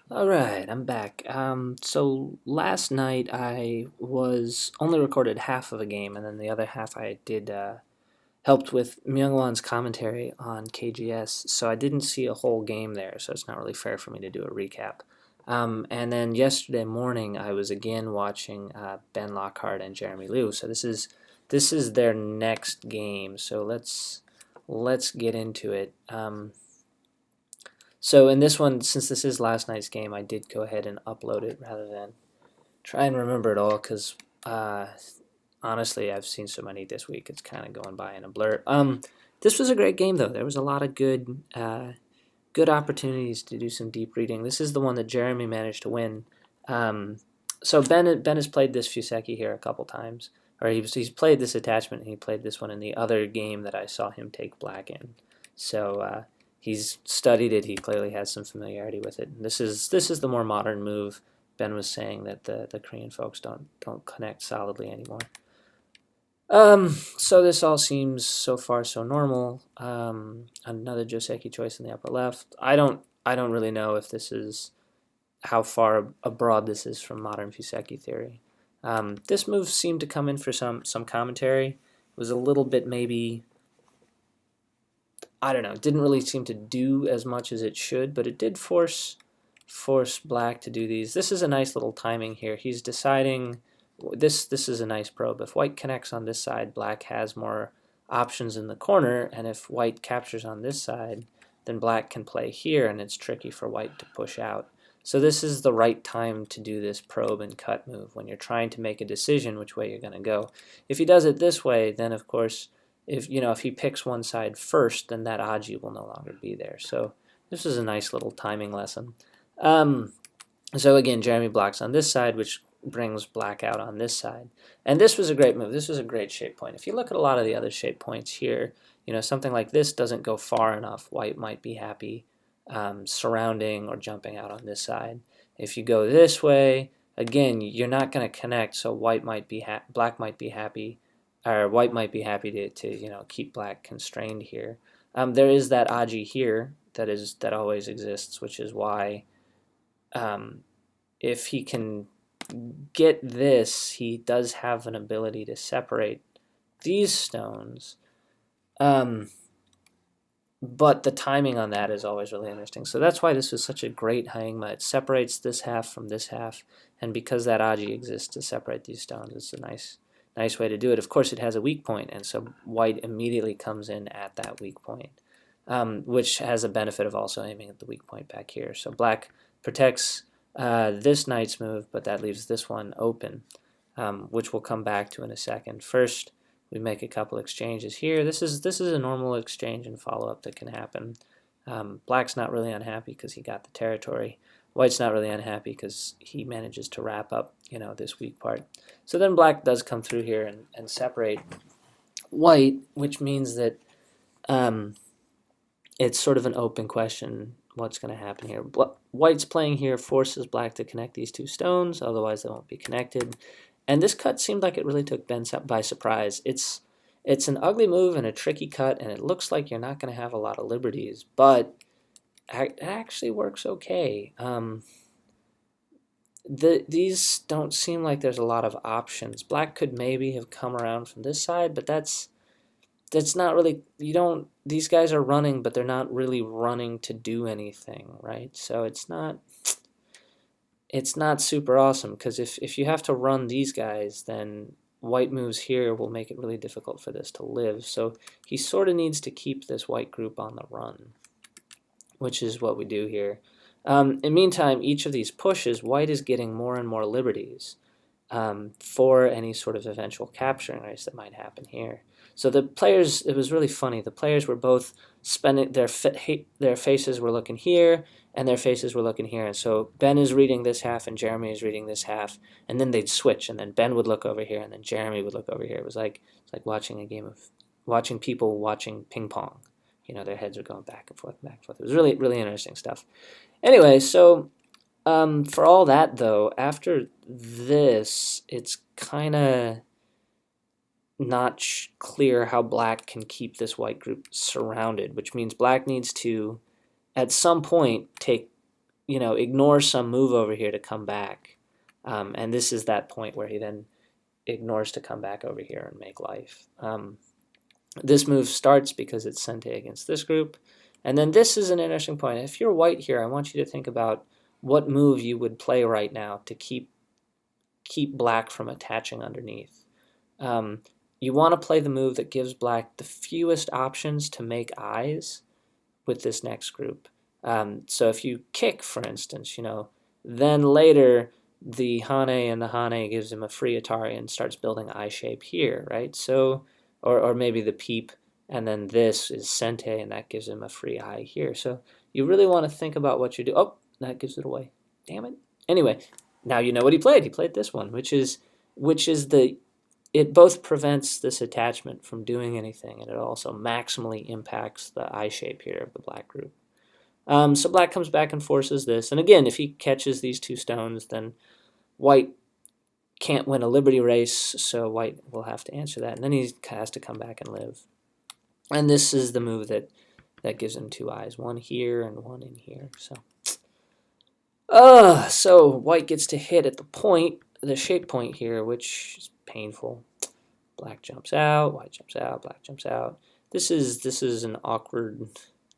All right, I'm back. So last night I was only recorded half of a game, and then the other half I did helped with Myungwon's commentary on KGS. So I didn't see a whole game there, so it's not really fair for me to do a recap. And then yesterday morning I was again watching Ben Lockhart and Jeremy Liu. So this is their next game. So let's get into it. So in this one, since this is last night's game, I did go ahead and upload it rather than try and remember it all because honestly, I've seen so many this week, it's kind of going by in a blur. This was a great game though. There was a lot of good opportunities to do some deep reading. This is the one that Jeremy managed to win. So Ben has played this fuseki here a couple times, or he's played this attachment, and he played this one in the other game that I saw him take black in. So he's studied it. He clearly has some familiarity with it. And this is the more modern move. Ben was saying that the Korean folks don't connect solidly anymore. So this all seems so far so normal. Another Joseki choice in the upper left. I don't really know if this is how far abroad this is from modern fuseki theory. This move seemed to come in for some commentary. It was a little bit maybe, I don't know, it didn't really seem to do as much as it should, but it did force black to do these. This is a nice little timing here. He's deciding this is a nice probe. If white connects on this side, black has more options in the corner, and if white captures on this side, then black can play here, and it's tricky for white to push out. So this is the right time to do this probe and cut move when you're trying to make a decision which way you're going to go. If he does it this way, then of course, if he picks one side first, then that AGA will no longer be there. So this is a nice little timing lesson. So again, Jeremy blocks on this side, which brings black out on this side. And this was a great move. This was a great shape point. If you look at a lot of the other shape points here, something like this doesn't go far enough. White might be happy surrounding or jumping out on this side. If you go this way, again, you're not going to connect, so black might be happy, or white might be happy to keep black constrained here. There is that AGI here that always exists, which is why if he can get this, he does have an ability to separate these stones. But the timing on that is always really interesting. So that's why this was such a great Haingma. It separates this half from this half, and because that AGI exists to separate these stones, it's a nice way to do it. Of course, it has a weak point, and so white immediately comes in at that weak point, which has a benefit of also aiming at the weak point back here. So black protects this knight's move, but that leaves this one open, which we'll come back to in a second. First, we make a couple exchanges here. This is a normal exchange and follow-up that can happen. Black's not really unhappy because he got the territory. White's not really unhappy because he manages to wrap up, this weak part. So then black does come through here and separate white, which means that it's sort of an open question what's going to happen here. White's playing here forces black to connect these two stones, otherwise they won't be connected. And this cut seemed like it really took Ben by surprise. It's an ugly move and a tricky cut, and it looks like you're not going to have a lot of liberties, but it actually works okay. These don't seem like there's a lot of options. Black could maybe have come around from this side, but that's not really, these guys are running, but they're not really running to do anything, right? So it's not super awesome, because if you have to run these guys, then white moves here will make it really difficult for this to live. So he sort of needs to keep this white group on the run, which is what we do here. In the meantime, each of these pushes, white is getting more and more liberties for any sort of eventual capturing race that might happen here. So the players, it was really funny. The players were both spending their faces were looking here, and their faces were looking here. And so Ben is reading this half, and Jeremy is reading this half, and then they'd switch, and then Ben would look over here, and then Jeremy would look over here. It was like watching a game of people watching ping pong. Their heads are going back and forth, back and forth. It was really, really interesting stuff. Anyway, so for all that though, after this, it's kind of not clear how black can keep this white group surrounded, which means black needs to, at some point, take ignore some move over here to come back. And this is that point where he then ignores to come back over here and make life. This move starts because it's sente against this group. And then this is an interesting point. If you're white here, I want you to think about what move you would play right now to keep black from attaching underneath. You want to play the move that gives black the fewest options to make eyes with this next group. So if you kick, for instance, then later the Hane and the Hane gives him a free Atari and starts building eye shape here, right? So, or maybe the peep, and then this is sente, and that gives him a free eye here. So you really want to think about what you do. Oh, that gives it away. Damn it. Anyway, now you know what he played. He played this one, which is it both prevents this attachment from doing anything, and it also maximally impacts the eye shape here of the black group. So black comes back and forces this. And again, if he catches these two stones, then white can't win a liberty race, so white will have to answer that. And then he has to come back and live. And this is the move that gives him two eyes, one here and one in here. So white gets to hit at the shape point here, which is painful. Black jumps out, white jumps out, black jumps out. This is an awkward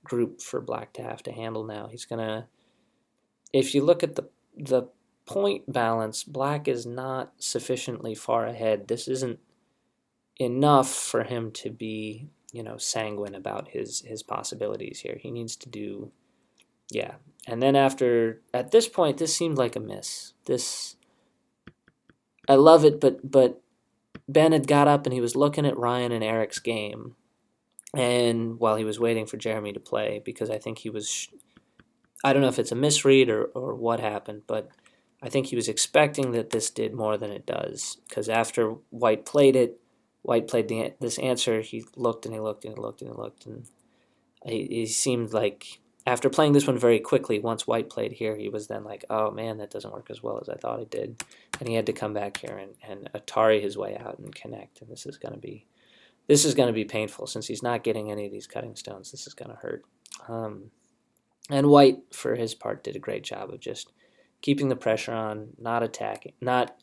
group for black to have to handle now. He's gonna, if you look at the point balance, black is not sufficiently far ahead. This isn't enough for him to be, sanguine about his possibilities here. He needs to do, yeah. And then at this point, this seemed like a miss. I love it, but Ben had got up and he was looking at Ryan and Eric's game, and while he was waiting for Jeremy to play, because I think he was, I don't know if it's a misread or what happened, but I think he was expecting that this did more than it does, because after white played this answer, he looked and he looked and he looked and he looked, and he seemed like, after playing this one very quickly, once white played here, he was then like, oh man, that doesn't work as well as I thought it did. And he had to come back here and Atari his way out and connect. And this is going to be painful, since he's not getting any of these cutting stones. This is going to hurt. And white, for his part, did a great job of just keeping the pressure on, not attacking, not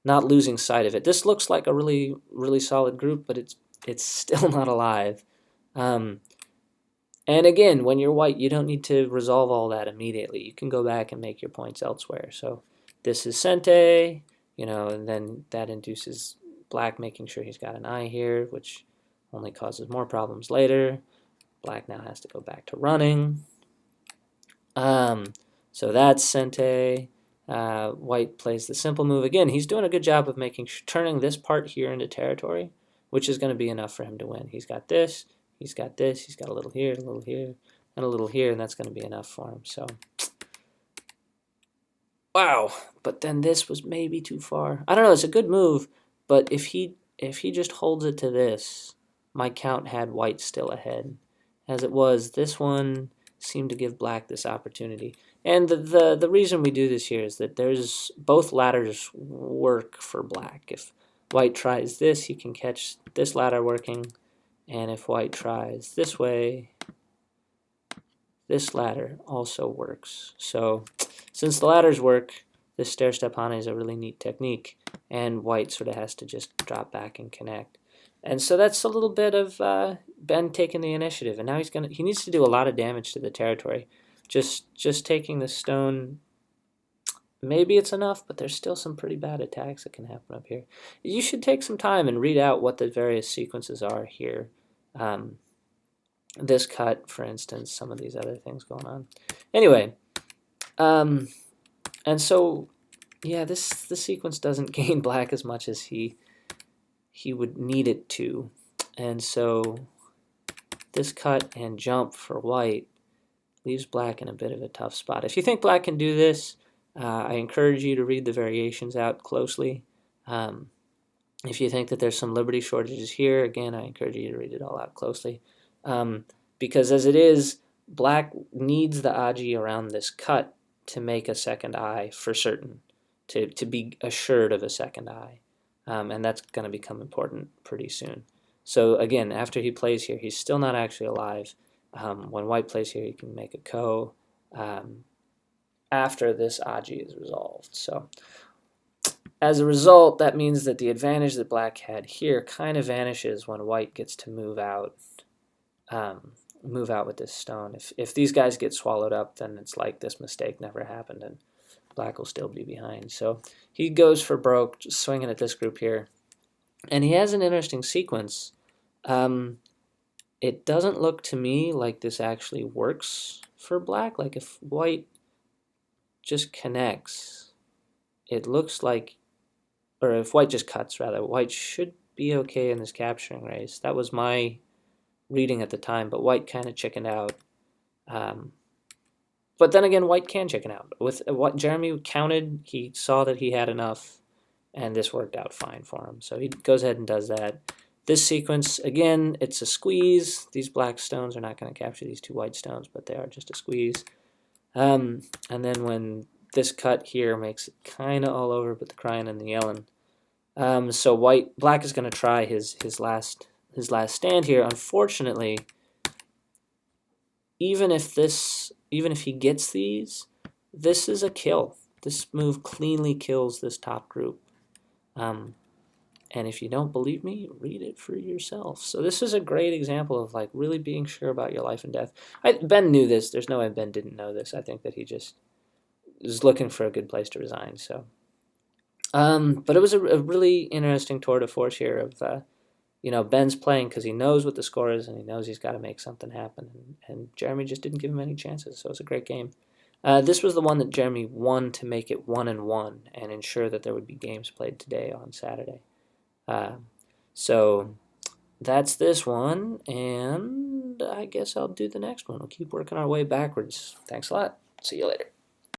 losing sight of it. This looks like a really, really solid group, but it's still not alive. And again, when you're white, you don't need to resolve all that immediately. You can go back and make your points elsewhere. So this is sente, and then that induces black making sure he's got an eye here, which only causes more problems later. Black now has to go back to running. So that's sente. White plays the simple move. Again, he's doing a good job of turning this part here into territory, which is going to be enough for him to win. He's got this. He's got this, he's got a little here, a little here, and a little here, and that's going to be enough for him. So, wow. But then this was maybe too far. I don't know, it's a good move, but if he just holds it to this, my count had white still ahead. As it was, this one seemed to give black this opportunity. And the reason we do this here is that there's both ladders work for black. If white tries this, he can catch this ladder working. And if white tries this way, this ladder also works. So since the ladders work, this stair-step hane is a really neat technique, and white sort of has to just drop back and connect. And so that's a little bit of Ben taking the initiative, and now he needs to do a lot of damage to the territory. Just taking the stone, maybe it's enough, but there's still some pretty bad attacks that can happen up here. You should take some time and read out what the various sequences are here. This cut, for instance, some of these other things going on. Anyway, and so, yeah, this sequence doesn't gain black as much as he would need it to. And so this cut and jump for white leaves black in a bit of a tough spot. If you think black can do this, I encourage you to read the variations out closely. If you think that there's some liberty shortages here, again, I encourage you to read it all out closely. Because as it is, black needs the AGA around this cut to make a second eye for certain, to be assured of a second eye. And that's going to become important pretty soon. So again, after he plays here, he's still not actually alive. When white plays here, he can make a ko. after this AGA is resolved. So as a result, that means that the advantage that black had here kind of vanishes when white gets to move out with this stone. If these guys get swallowed up, then it's like this mistake never happened and black will still be behind. So he goes for broke, just swinging at this group here. And he has an interesting sequence. It doesn't look to me like this actually works for black. Like if white just connects, it looks like, or if white just cuts rather, white should be okay in this capturing race. That was my reading at the time, but white kind of chickened out. But then again, white can chicken out. With what Jeremy counted, he saw that he had enough, and this worked out fine for him. So he goes ahead and does that. This sequence, again, it's a squeeze. These black stones are not going to capture these two white stones, but they are just a squeeze. And then when this cut here makes it kind of all over, but the crying and the yelling. So black is going to try his last stand here. Unfortunately, even if he gets these, this is a kill. This move cleanly kills this top group. And if you don't believe me, read it for yourself. So this is a great example of like really being sure about your life and death. Ben knew this. There's no way Ben didn't know this. I think that he just was looking for a good place to resign. So, but it was a really interesting tour de force here of, Ben's playing because he knows what the score is and he knows he's got to make something happen. And Jeremy just didn't give him any chances. So it was a great game. This was the one that Jeremy won to make it 1-1 and ensure that there would be games played today on Saturday. So that's this one, and I guess I'll do the next one. We'll keep working our way backwards. Thanks a lot. See you later.